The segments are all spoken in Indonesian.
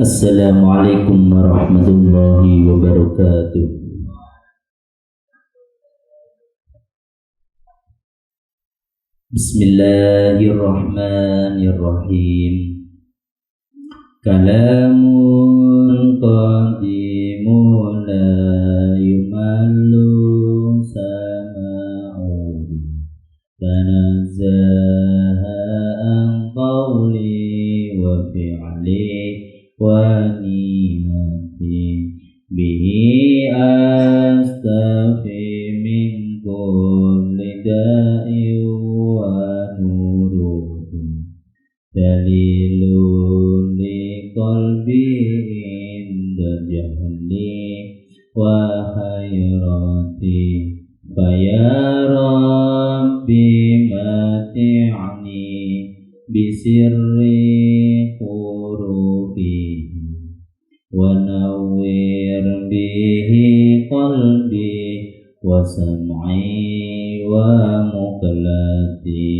Assalamualaikum warahmatullahi wabarakatuh. Bismillahirrahmanirrahim. Kalamun qadimun la yumallu sama'u tanazzaha an qawli wa fi'li wa niyati bihi astafi min kulli da'i wa nuruhu dalilun li qalbi inda jahli wa hayrati faya rabbi mati'ni bisirri hurufi wa nawwir bihi qalbi wa sam'i wa muqlati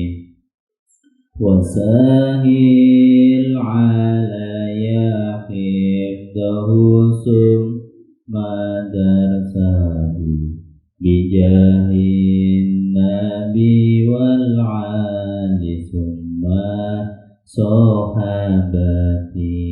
wa sahil alaya hifdahu summa darsahu bijahin nabi wal ali summa sahabati.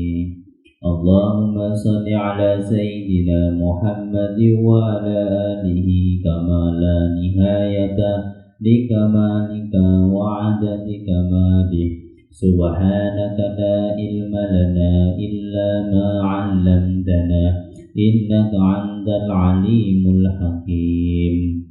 Allahumma salli ala sayyidina Muhammad wa ala alihi kama la nihayata li kamalika wa adadi kamali. Subhanaka la ilma lana illa ma 'allamtana innaka antal alimul hakim.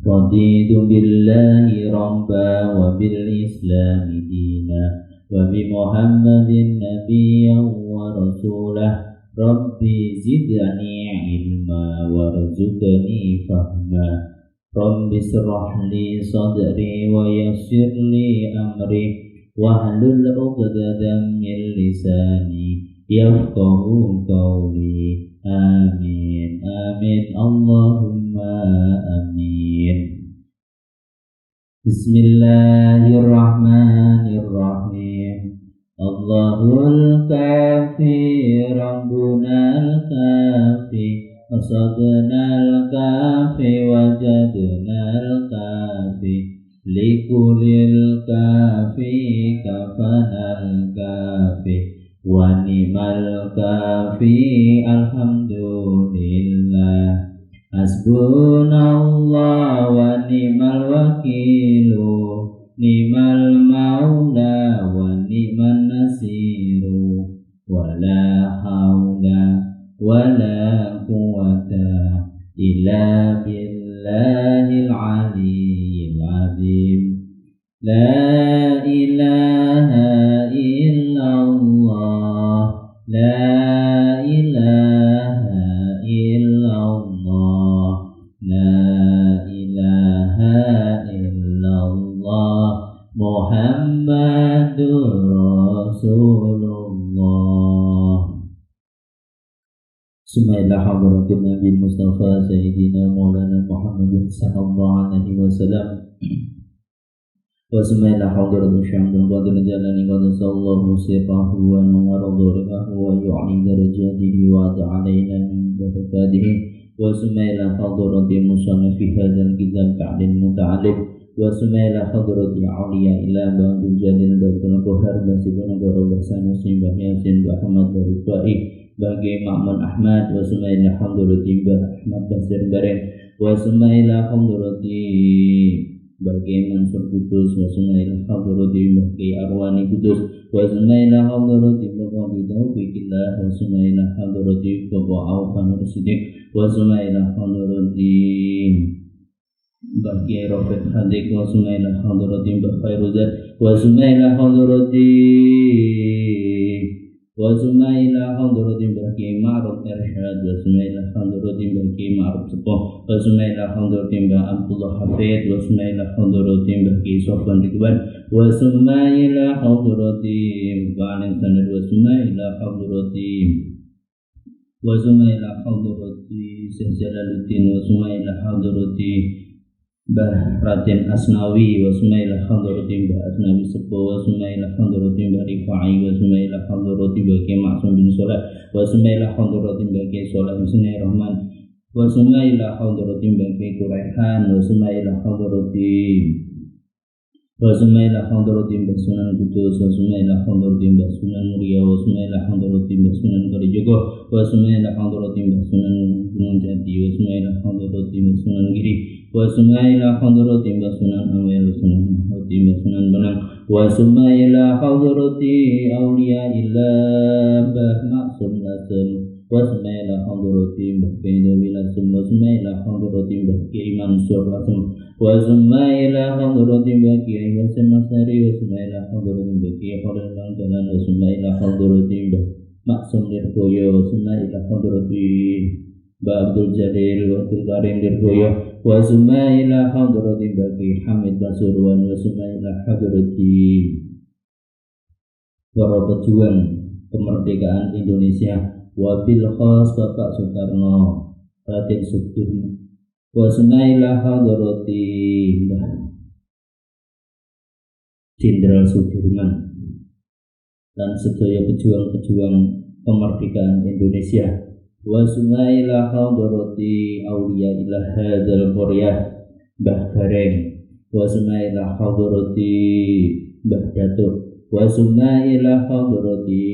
Raditu billahi rabba wa bil islami dina wa bi Muhammadin nabiyyan wa rasulah. Rabbi zidni ilma warzuqni fahma. Rabbi shrah li sadri wa yassir li amri wahlul 'uqdatam min lisani yafqahu qawli. Amin amin Allahumma amin. Bismillahirrahmanirrahim. Allahul kafi Rabbunal kafi wasadnal kafi wajadnal kafi likulil kafi kafanal kafi wa ni'mal kafi alhamdulillah. Hasbunallah wa ni'mal wakilu, ni'mal maula wa ni'man nasiru, wala haula wala quwata illa billahil aliyyil azim. La ilaha illallah, la ilaha illallah, la ilaha illallah, Muhammadur Rasulullah. Sumailah hadratin Nabi Mustafa Sayyidina Maulana Muhammadin sallallahu alaihi wasallam. Wa sumailah hadratin Syamdul Qadir Jalani Qadasallahu sirrahu wa nuwaradurihahu wa yu'li darajatihi wa ta'alaina min barakatihi. Wa sumailah hadratin musannafi hadzal kitab ta'lil muta'allim. Wa sumailah hadratin awliya ila ba'dul jalil darul qahar basibun negara bersama Simbah Yasin Ahmad dari Ba'i bagi Ma'mun Ahmad. Wa sumailah hadratin Mbah Ahmad Basir Baren. Wa sumailah hadratin bagi Mansur Kudus. Wa sumailah hadratin bagi Arwani Kudus. Wa sumailah hadratin bagi Taufiqillah. Wa sumailah hadratin bagi Aufan Siddiq. Wa sumailah hadratin bagi Rafiq Hadik. Wa sumailah hadratin bagi Khairuzat. Wa sumailah hadratin wa sumailah hadratin bagi Ma'ruf Irsyad. Wa sumailah hadratin bagi Ma'ruf Sepuh. Wa sumailah hadratin bagi Abdullah Hafid. Wa sumailah hadratin bagi Sofwan Ridwan. Wa sumailah hadratin bagi Sanad. Wa sumailah hadratin wa sumailah hadratin Syekh Jalaluddin. Wa sumailah hadratin Mbah Raden Asnawi wa Sumaila Hadrati Mbah Asnawi Sepuh wa Sumaila Hadrati Mbah Rifai wa Sumaila Hadrati Mbah Kiai Maksum bin Soleh wa Sumaila Hadrati Mbah Kiai Soleh Bismillahirrahman wa Sumaila Hadrati Mbah Kiai Kuraihan wa Sumaila Hadrati wa Sumaila Hadrati Mbah Sunan Kudus wa Sumaila Hadrati Mbah Sunan Muria wa Sumaila Hadrati Mbah Sunan Kalijogo wa Sumaila Hadrati Mbah Sunan Gunung Jati wa Sumaila Hadrati Mbah Sunan Giri wa Sumaila Hadrati Mbah Sunan Amel wa Sunan Hadrati Mbah Sunan Benang wa Sumaila Hadrati Aulia Illa Mbah Maksum Lasem wa Sumaila Hadrati Mbah Kiai Lasem wa Sumaila Hadrati Mbah Kiai Mansur Lasem wa Sumaila Hadrati Mbah Kiai Hasan Masari wa Sumaila Hadrati Mbah Kiai Khalil Bangkalan wa Sumaila Hadrati Mbah Maksum Lirboyo wa Sumaila Hadrati Mbah Abdul Jalil wa Abdul Karim Lirboyo wa Sumaila Hadrati Mbah Kiai Hamid Pasuruan wa Sumaila Hadrati para pejuang kemerdekaan Indonesia wa bil khas Bapak Soekarno Raden Sudirman wa Sumaila Hadrati Mbah Jenderal Sudirman dan sedaya pejuang-pejuang kemerdekaan Indonesia wa Sumaila Hadrati Aulia Ilah Hadzal Qaryah Mbah Gareng wa Sumaila Hadrati Mbah Datuk wa Sumaila Hadrati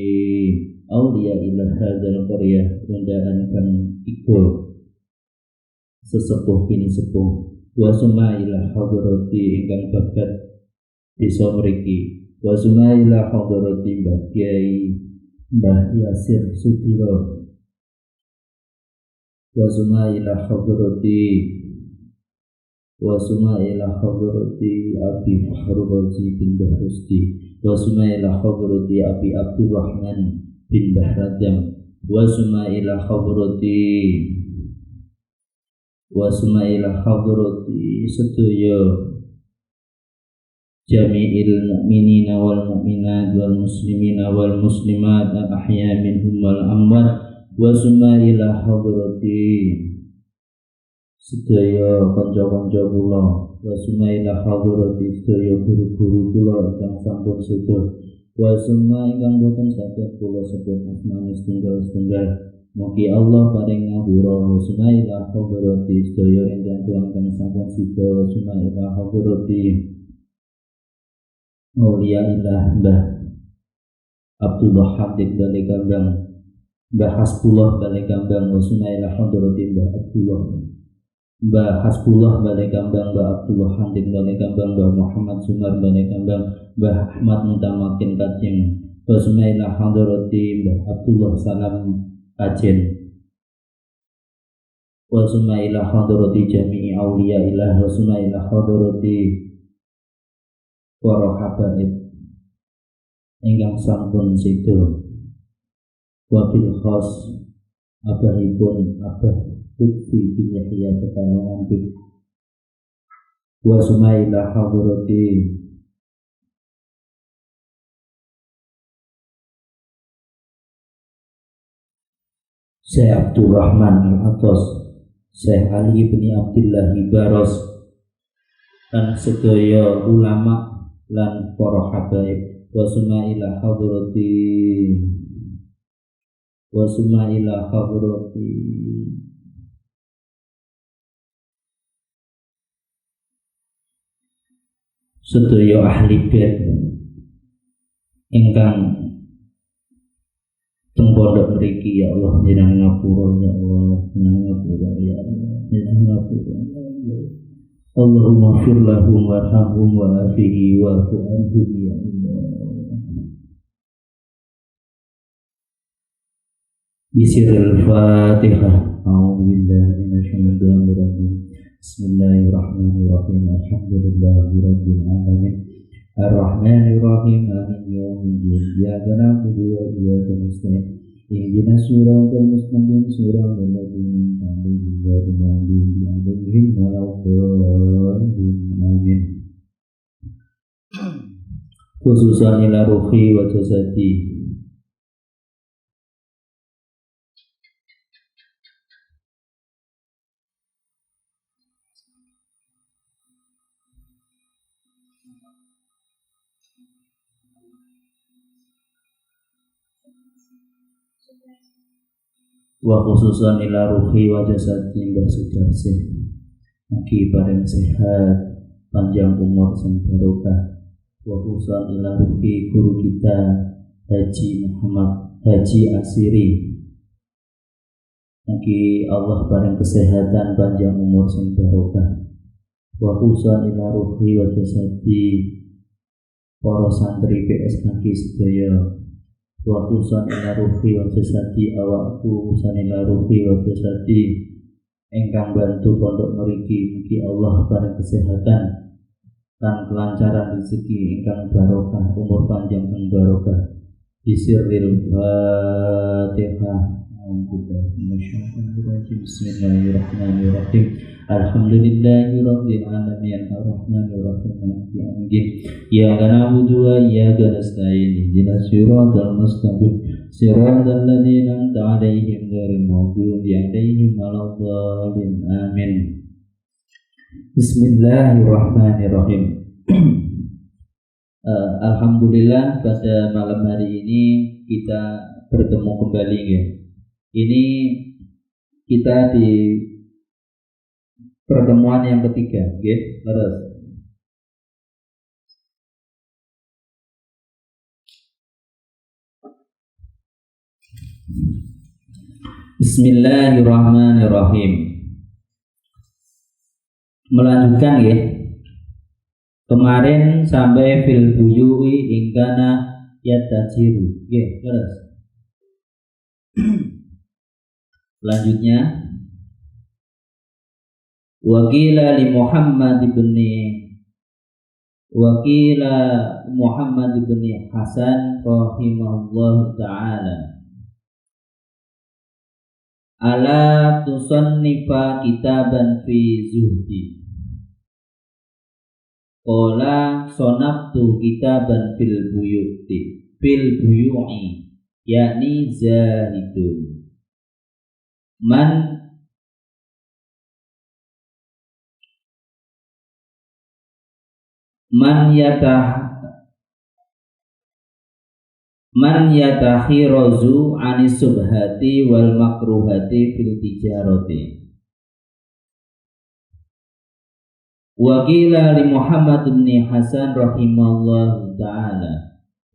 Aulia Ilah Hadzal Qaryah undaan Kang Iko sesepuh kini sepuh wa Sumaila Hadrati ingkang bakat desa mriki wa Sumaila Hadrati Mbah Kiai Mbah Yasir Sudiro wa Sumaila Hadrati Abi Fahrul Razi bin Bahrusti wa Sumaila Hadrati Abi Abdurrahman bin Bahradam wa Sumaila Hadrati sedaya jami'il mu'minina wal mu'minat wal muslimina wal muslimat al ahya minhum wal amwat wa Sumaila Hadrati sedaya kanca-kanca kula wa Sumaila Hadrati sedaya guru-guru kula ingkang sampun sepuh wa Suma ingkang boten saged kula sebut asmane setunggal-setunggal mugi Allah paring ngapura wa Sumaila Hadrati sedaya ingkang sampun sida wa Sumaila Hadrati Aulia Ilah Mbah Abdullah Hamid Balik Kambang Mbah Hasbullah Balik Kambang wa Sumaila Hadrati Mbah Hasbullah Balik Kambang Mbah Abdullah Hamid Balik Kambang Mbah Muhammad Sumar Balik Kambang Mbah Ahmad Mutamakin Kajeng wa Sumaila Hadrati Mbah Abdullah Salam Kajen wa Sumaila Hadrati Jami'i Aulia Ilah wa Sumaila Hadrati para habaib ingkang sampun sida wa bil khas abahipun Abah Lutfi bin Yahya Pekalongan wa Sumaila Hadrati Syekh Abdurrahman Al-Atas Syekh Ali bin Abdullah Baros dan sedaya ulama lan para habaib wa Sumaila Hadrati sedaya ahli bait ingkang teng pondok mriki ya Allah jenengan ngapura ya Allah jenengan ngapura ya Allah jenengan ngapura ya Allah Allahumma fir lahum warhamhum wa afihi wa afu anhum ya Allah. Bismillahil Fatihah. A'udzu billahi minasyaitonir rajim. Bismillahirrahmanirrahim. Alhamdulillahi rabbil alamin. Ar-Rahmanir Rahim. Maliki yaumiddin. Iyyaka na'budu wa iyyaka nasta'in. Ihdinas siratal mustaqim siratal ladzina an'amta 'alaihim amin. Khususan ila ruhi wa jasadi. Wa khususan ila ruhi wa jasadi Mbah Sudarsih mugi bareng sehat panjang umur sing barokah. Wa khususan ila ruhi guru kita Haji Muhammad Haji Asiri mugi Allah bareng kesehatan panjang umur sing barokah. Wa khususan ila ruhi wa jasadi para santri PSKG sedaya. Wa khususan ila ruhi wa jasadi awakku khususan ila ruhi wa jasadi ingkang bantu pondok mriki mugi Allah bareng kesehatan dan kelancaran rezeki ingkang barokah umur panjang yang barokah bisirril Fatihah. Bismillahirrahmanirrahim. Alhamdulillahirabbil alamin arrahmanir rahim maliki yaumiddin. Iyyaka na'budu wa iyyaka nasta'in ihdinas siratal mustaqim siratal ladzina an'amta 'alaihim ghairil maghdubi 'alaihim waladdallin. Amin. Bismillahirrahmanirrahim. Alhamdulillah pada malam hari ini kita bertemu kembali ya. Ini kita di pertemuan yang ketiga, ya. Terus Bismillahirrahmanirrahim. Melanjutkan ya. Kemarin sampai fil buyui ingkana yatajiru. Ya, terus. Selanjutnya Wakila Muhammad ibn Hasan rahimahullah ta'ala ala tusannifa kitaban fi zuhdi qala sonabtu kitaban fil buyu'i yakni zahidun man yatakhirazu anis subhati wal makruhati fil tijarati. Wakila li Muhammad bin Hasan rahimahullah ta'ala.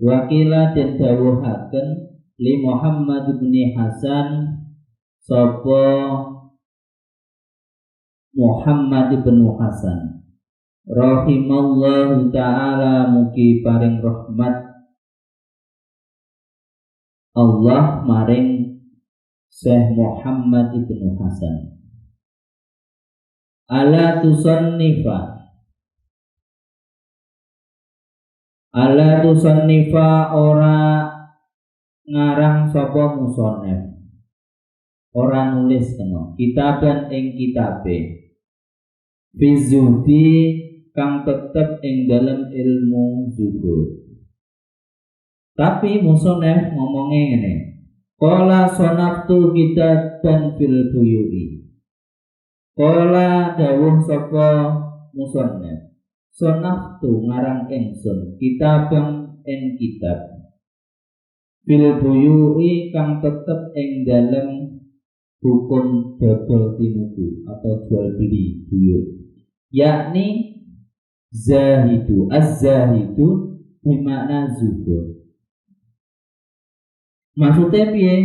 Wakila dan dawuhaken li Muhammad bin Hasan sapa Muhammad bin Hasan rahimallahu ta'ala mugi paring rahmat Allah maring Syekh Muhammad bin Hasan ala tusannifa ora ngarang sapa musannif ora nulis kena kitaban ing kitabe fizuhdi kang tetep ing dalam ilmu zuhud. Tapi musannif ngomongnya ngene qala sonaftu kitaban fil buyui. Qala dawuh sapa musannif sonaftu ngarang ingsun kitaban ing kitab fil buyui kang tetep ing dalam hukum dodol tinuku atau jual beli buyu, yakni zahidu. Az-zahidu bermakna zuhud. Maksudnya piye?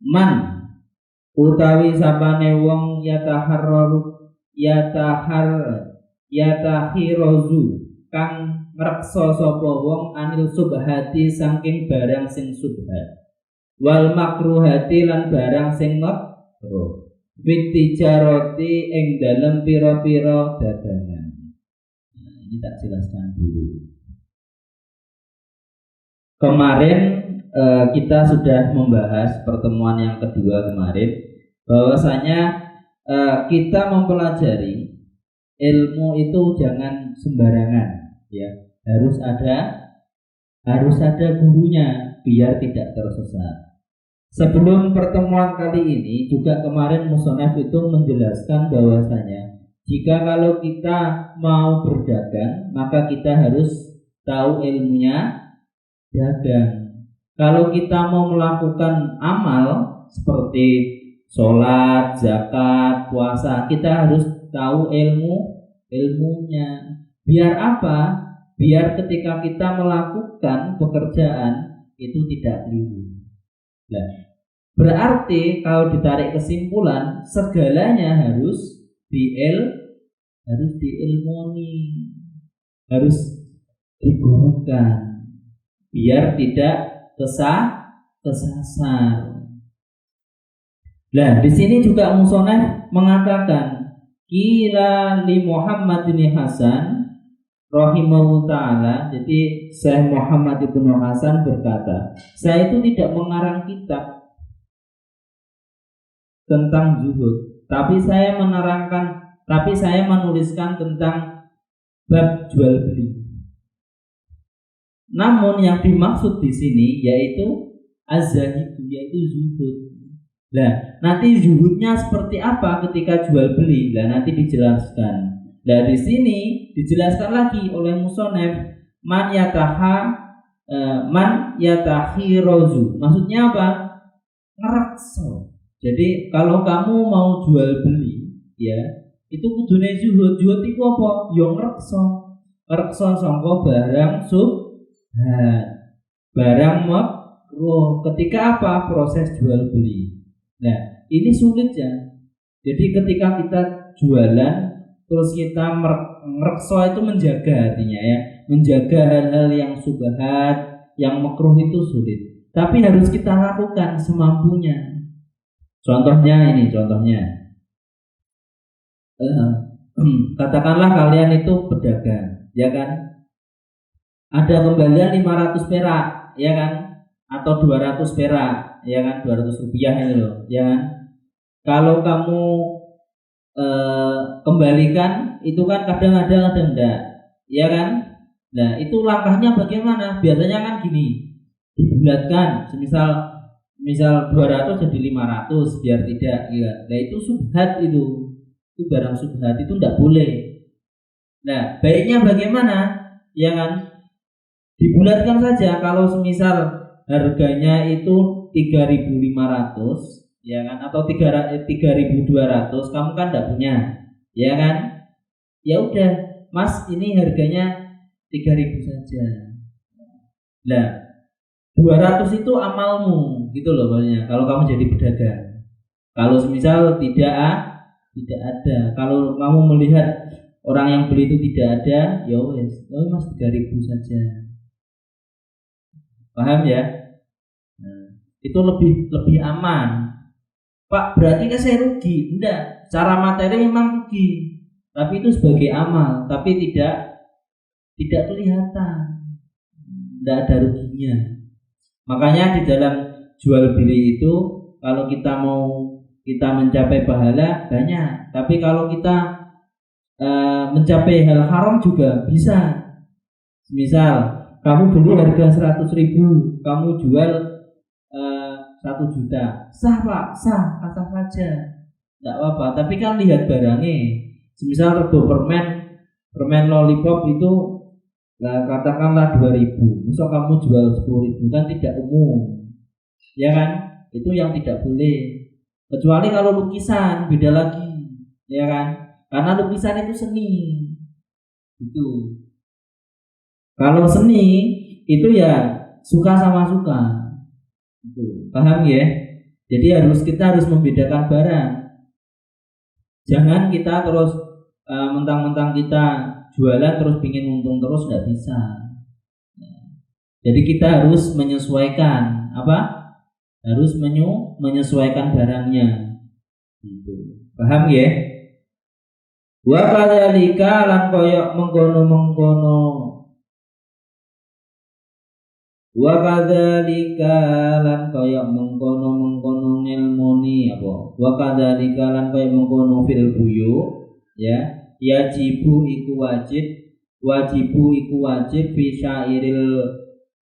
Man utawi sapane wong yatakhirazu kang ngreksa sapa wong anil subhati saking barang sing subhat wal makruhati lan barang sing makruh fit tijarati ing dalem pira-pira dagangan. Ini tak jelaskan dulu. Kemarin kita sudah membahas pertemuan yang kedua kemarin bahwasanya kita mempelajari ilmu itu jangan sembarangan ya, harus ada gurunya biar tidak tersesat. Sebelum pertemuan kali ini juga kemarin musannaf itu menjelaskan bahwasanya Jika kalau kita mau berdagang, maka kita harus tahu ilmunya dagang. Kalau kita mau melakukan amal seperti sholat, zakat, puasa, kita harus tahu ilmunya. Biar apa? Biar ketika kita melakukan pekerjaan itu tidak keliru. Nah, berarti kalau ditarik kesimpulan, segalanya harus diilmoni, harus digunakan biar tidak kesasar. Nah, di sini juga musoneh mengatakan Qila li Muhammad bin Hasan rahimahullah ta'ala. Jadi Syekh Muhammad bin Hasan berkata, saya itu tidak mengarang kitab tentang zuhud, tapi saya menuliskan tentang bab jual beli. Namun yang dimaksud di sini yaitu az-zahid, yaitu zuhud. Nah, nanti zuhudnya seperti apa ketika jual beli? Nah, nanti dijelaskan. Nah, di sini dijelaskan lagi oleh musonef man yatahirozu. Maksudnya apa? Ngerakso. Jadi kalau kamu mau jual beli, ya itu kudune zuhud. Zuhud itu apa? Yo ngrekso. Ngrekso sangka barang barang makruh. Ketika apa? Proses jual beli. Nah, ini sulit ya. Jadi ketika kita jualan terus kita merekso itu menjaga, artinya ya, menjaga hal-hal yang subhat, yang makruh itu sulit. Tapi harus kita lakukan semampunya. Contohnya, katakanlah kalian itu pedagang, ya kan? Ada kembalian 500 perak, ya kan? Atau 200 perak, ya kan? 200 rupiah ini loh, ya kan? Kalau kamu kembalikan itu kan kadang ada, kadang enggak, ya kan? Nah, itu langkahnya bagaimana? Biasanya kan gini, dibulatkan, misal 200 jadi 500 biar tidak, ya. Nah, itu subhat, itu barang subhat, itu enggak boleh. Nah, baiknya bagaimana? Ya kan? Dibulatkan saja. Kalau semisal harganya itu 3.500, ya kan, atau 3.200, kamu kan enggak punya, ya kan? Ya udah, Mas, ini harganya 3.000 saja. Nah, 200 itu amalmu, gitu loh maksudnya. Kalau kamu jadi pedagang. Kalau semisal tidak ada, kalau kamu melihat orang yang beli itu tidak ada, ya wes, Mas 3.000 saja. Paham ya? Nah, itu lebih aman. Pak, berarti kan saya rugi? Enggak, secara materi memang rugi, tapi itu sebagai amal, tapi tidak kelihatan, enggak ada ruginya. Makanya di dalam jual beli itu kalau kita mencapai pahala banyak, tapi kalau kita mencapai hal haram juga bisa. Misal kamu beli harga 100.000, kamu jual 1 juta, sah Pak, sah saja, tidak apa-apa. Tapi kan lihat barangnya. Misal rego permen lollipop itu, katakanlah 2.000, misal kamu jual 10.000, kan tidak umum, ya kan? Itu yang tidak boleh. Kecuali kalau lukisan beda lagi, ya kan? Karena lukisan itu seni, itu. Kalau seni itu ya suka sama suka, itu. Paham ya? Jadi kita harus membedakan barang. Jangan kita terus mentang-mentang kita jualan terus pingin untung terus, nggak bisa. Jadi kita harus menyesuaikan harus menyesuaikan barangnya, gitu. Paham ya? Wa kadzalika lan koyok mengkono wa kadzalika lan koyok mengkono ngilmoni apa? Wa kadzalika lan koyok mengkono fil buyu, ya. Wajibu iku wajib fi syairil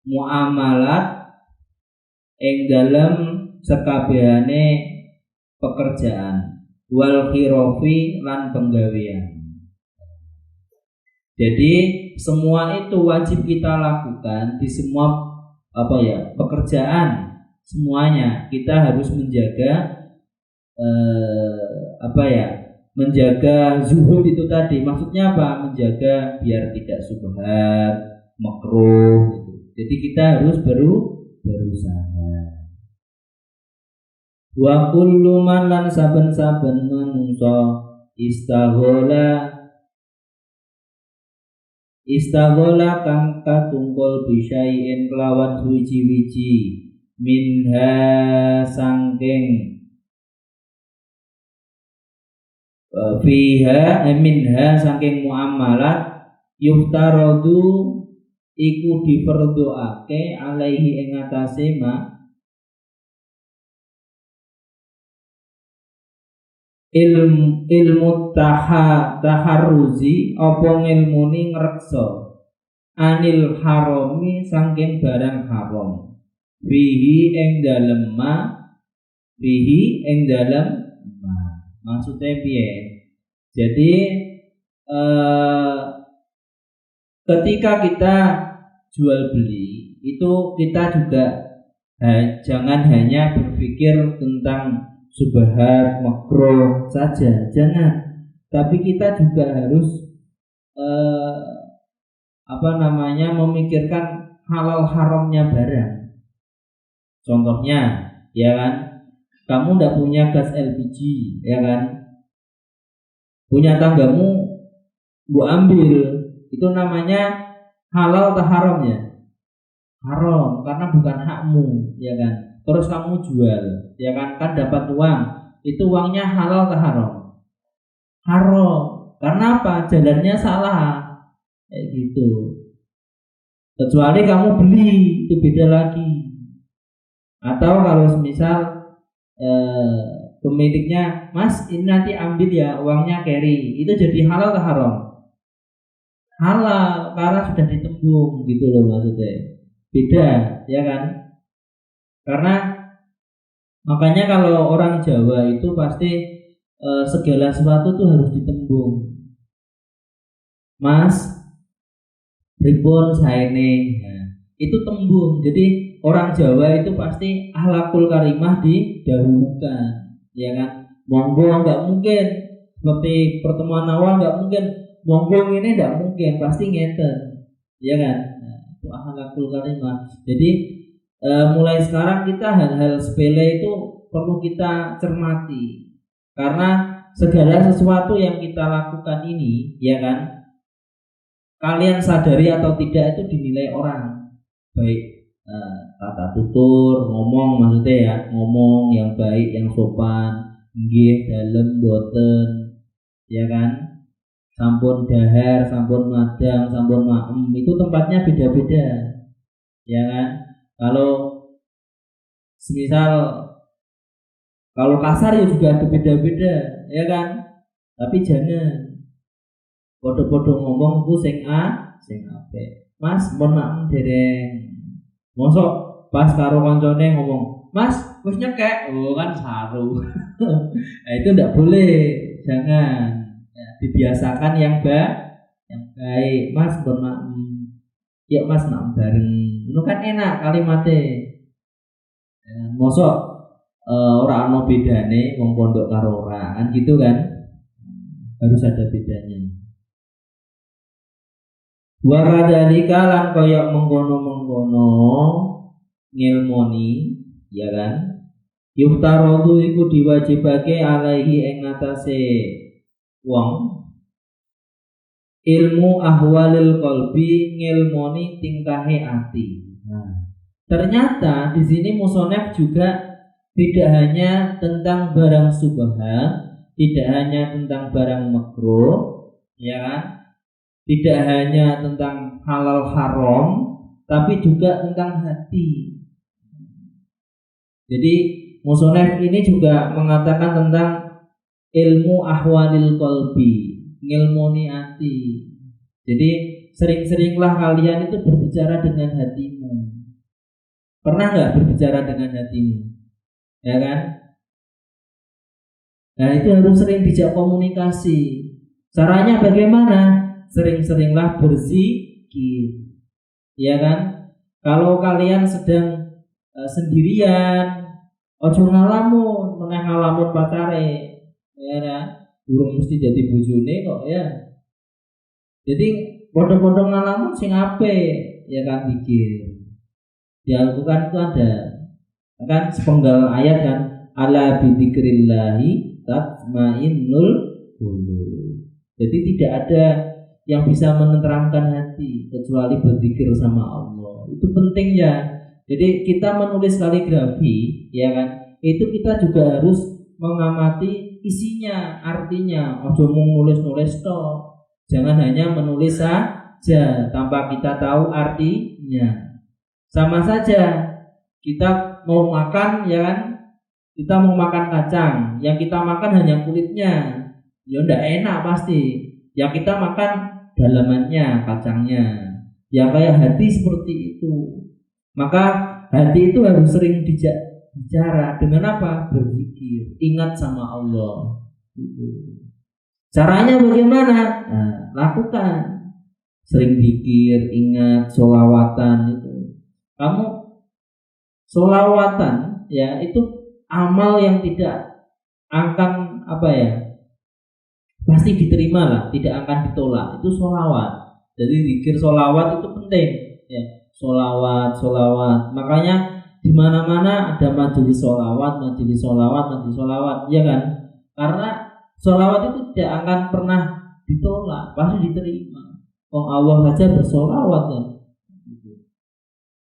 muamalat ing dalem sekabehane pekerjaan. wal khirofi lan penggawean. Jadi semua itu wajib kita lakukan di semua pekerjaan. Semuanya kita harus menjaga menjaga zuhud itu tadi. Maksudnya apa? Menjaga biar tidak subhat, makruh gitu. Jadi kita harus berusaha. Wa kullu man lan saben-saben manungsa istaghola kang katungkul bisain kelawan suci-wici minha sangking minha saking muamalat yuftaradu iku diperdoake alaihi ing atase ma ilmu taharruzi apa ngilmuni ngreksa anil harami saking barang haram bihi ing dalem maksudnya piye? Jadi ketika kita jual beli itu kita juga jangan hanya berpikir tentang subhat makruh saja, jangan. Tapi kita juga harus memikirkan halal haramnya barang. Contohnya, ya kan? Kamu tidak punya gas LPG, ya kan? Punya tanggamu, gua ambil, itu namanya halal atau haram ya? Haram, karena bukan hakmu, ya kan? Terus kamu jual, ya kan? Kan dapat uang, itu uangnya halal atau haram? Haram, karena apa? Jalannya salah, kayak gitu. Kecuali kamu beli, itu beda lagi. Atau kalau misal pemiliknya, Mas ini nanti ambil ya uangnya carry, itu jadi halal atau haram? Halal, karena sudah ditembung gitu loh maksudnya. Beda, ya kan? Karena makanya kalau orang Jawa itu pasti segala sesuatu tuh harus ditembung. Mas, pripun saene, nah, itu tembung. Jadi orang Jawa itu pasti akhlakul karimah didahulukan, ya kan? Monggo nggak mungkin seperti pertemuan awal, nggak mungkin monggo ini, nggak mungkin, pasti ngeten, ya kan? Nah, itu akhlakul karimah. Jadi mulai sekarang kita hal-hal sepele itu perlu kita cermati, karena segala sesuatu yang kita lakukan ini, ya kan? Kalian sadari atau tidak itu dinilai orang, baik tata tutur, ngomong maksudnya ya, ngomong yang baik, yang sopan, nggih dalem boten, ya kan? Sampun dahar, sampun madang, sampun maem, itu tempatnya beda-beda, ya kan? Kalau semisal kalau kasar ya juga ada beda-beda, ya kan? Tapi jangan podo-podo ngomong ku sing apik. Mas, mohon maaf dereng. Mosok pas karo koncone ngomong, Mas, wis nyekek, oh kan saru. Nah, itu enggak boleh, jangan. Ya, dibiasakan yang baik. Mas, mohon maaf. Yuk Mas, maaf bareng. Itu kan enak kalimatnya. Ya, mosok ora ana bedane wong pondok karo ora, kan gitu kan? Harus ada bedanya. Waradhalika lan koyok mengkono-mengkono ngilmoni, ya kan? Yuftarodu iku diwajibake alaihi ing atase wong ilmu ahwalil qalbi, ngilmoni tingkahe ati. Nah, ternyata di sini musonef juga tidak hanya tentang barang subhat, tidak hanya tentang barang makruh, ya kan? Tidak hanya tentang halal haram, tapi juga tentang hati. Jadi musonef ini juga mengatakan tentang ilmu ahwalil qalbi, ngilmoni hati. Jadi sering-seringlah kalian itu berbicara dengan hatimu. Pernah nggak berbicara dengan hatimu? Ya kan? Nah, itu harus sering dijak komunikasi. Caranya bagaimana? Sering-seringlah berzikir. Ya kan? Kalau kalian sedang sendirian, ojo ngalamun, meneh ngalamun pacare. Ya kan? Durung mesti jadi bojone kok ya. Jadi podo-podo ngalamun sing apik, ya kan zikir. Di Al-Qur'an itu ada kan sepenggal ayat kan, ala bidzikrillahi tatmainnul qulub. Jadi tidak ada yang bisa menenteramkan hati kecuali berzikir sama Allah. Itu penting ya. Jadi kita menulis kaligrafi, ya kan? Itu kita juga harus mengamati isinya, artinya. Ojo nulis-nulis toh. Jangan hanya menulis saja tanpa kita tahu artinya. Sama saja kita mau makan, ya kan? Kita mau makan kacang, yang kita makan hanya kulitnya, ya enggak enak pasti. Yang kita makan dalamannya, kacangnya. Ya kayak hati seperti itu. Maka hati itu harus sering bicara dengan apa? Berzikir, ingat sama Allah. Caranya bagaimana? Nah, lakukan. Sering zikir, ingat, sholawatan itu. Kamu sholawatan ya itu amal yang tidak akan pasti diterima lah, tidak akan ditolak. Itu sholawat. Jadi zikir sholawat itu penting ya. Sholawat. Makanya di mana-mana ada majelis sholawat, ya kan? Karena sholawat itu tidak akan pernah ditolak, pasti diterima. Allah saja bersolawat ya.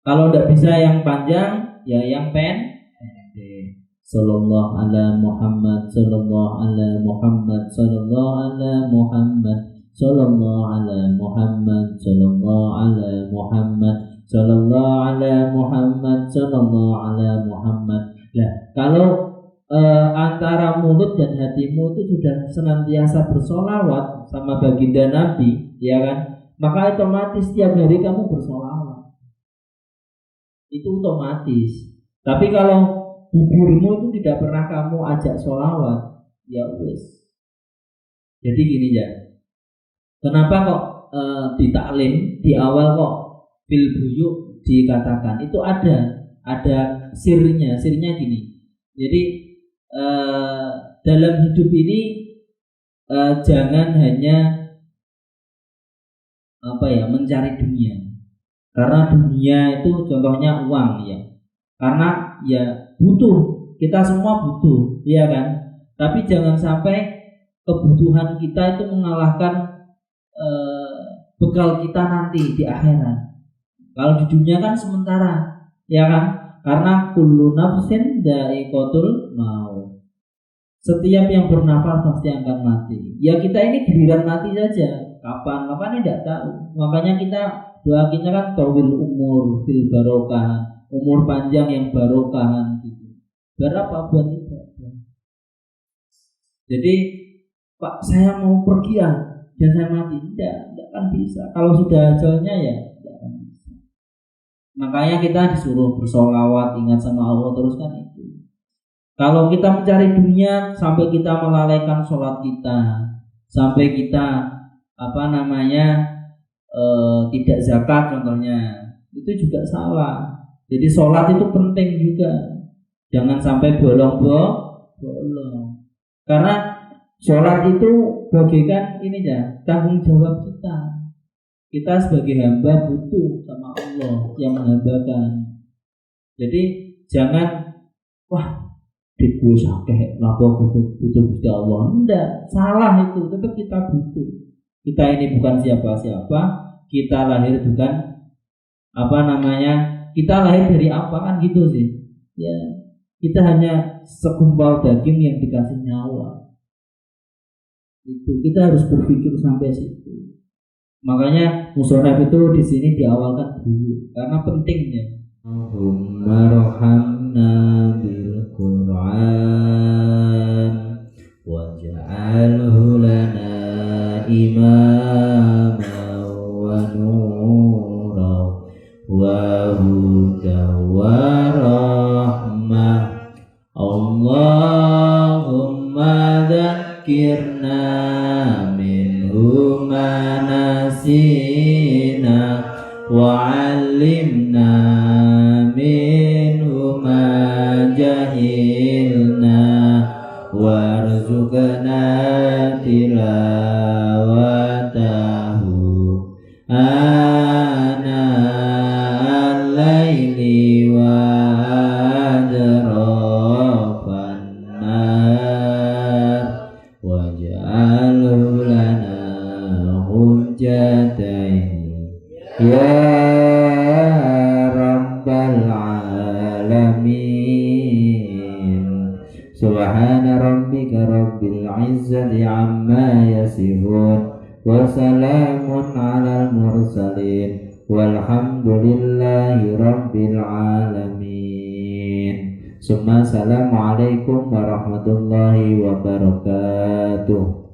Kalau tidak bisa yang panjang, ya yang pendek. Sallallahu ala Muhammad, sallallahu ala Muhammad, sallallahu ala Muhammad, sallallahu ala Muhammad, sallallahu ala Muhammad, sallallahu ala Muhammad, sallallahu ala Muhammad. Nah, kalau antara mulut dan hatimu itu sudah senantiasa bersolawat sama baginda Nabi, ya kan? Maka otomatis setiap hari kamu bersolawat. Itu otomatis. Tapi kalau bibirmu itu tidak pernah kamu ajak sholawat, ya wis. Jadi gini ya. Kenapa kok di taklim di awal kok fil buyuk dikatakan itu ada sirnya gini. Jadi dalam hidup ini jangan hanya mencari dunia. Karena dunia itu contohnya uang ya. Karena ya butuh, kita semua butuh, ya kan? Tapi jangan sampai kebutuhan kita itu mengalahkan bekal kita nanti di akhirat. Kalau di dunia kan sementara, ya kan? Karena kullu nafsin dha'iqatul maut. Setiap yang bernafas pasti akan mati. Ya kita ini giliran mati saja. Kapan tidak tahu. Makanya doa kita kan tawil umur fil barokah. Umur panjang yang barokahan gitu. Berapa buat ibadah? Jadi Pak saya mau pergi dan saya mati, tidak akan bisa. Kalau sudah ajalnya ya tidak akan bisa. Makanya kita disuruh bersolawat, ingat sama Allah terus kan itu. Kalau kita mencari dunia sampai kita melalaikan sholat kita, sampai kita tidak zakat contohnya, itu juga salah. Jadi sholat itu penting juga. Jangan sampai bolong. Karena sholat itu bagaikan tanggung jawab kita. Kita sebagai hamba butuh sama Allah yang menghambakan. Jadi jangan ditku sakeh lapor butuh Gusti Allah. Enggak, salah itu. Tetap kita butuh. Kita ini bukan siapa-siapa. Kita lahir bukan kita lahir dari apa kan gitu sih ya, kita hanya segumpal daging yang dikasih nyawa. Itu kita harus berpikir sampai situ. Makanya musholaf itu di sini diawalkan dulu karena pentingnya. Allahumma rahamna bil Qur'an waj'alhu lana imama wa nura wa huda wa rahmah. Allahumma ما نسينا وعلمنا منه ما جهلنا وارزقنا تلاوته آناء الليل وأطراف النهار واجعله لنا حجتين يا رب العالمين سبحان ربك رب العزة عما يصفون وسلام على المرسلين والحمد لله رب العالمين ثم السلام عليكم warahmatullahi wabarakatuh.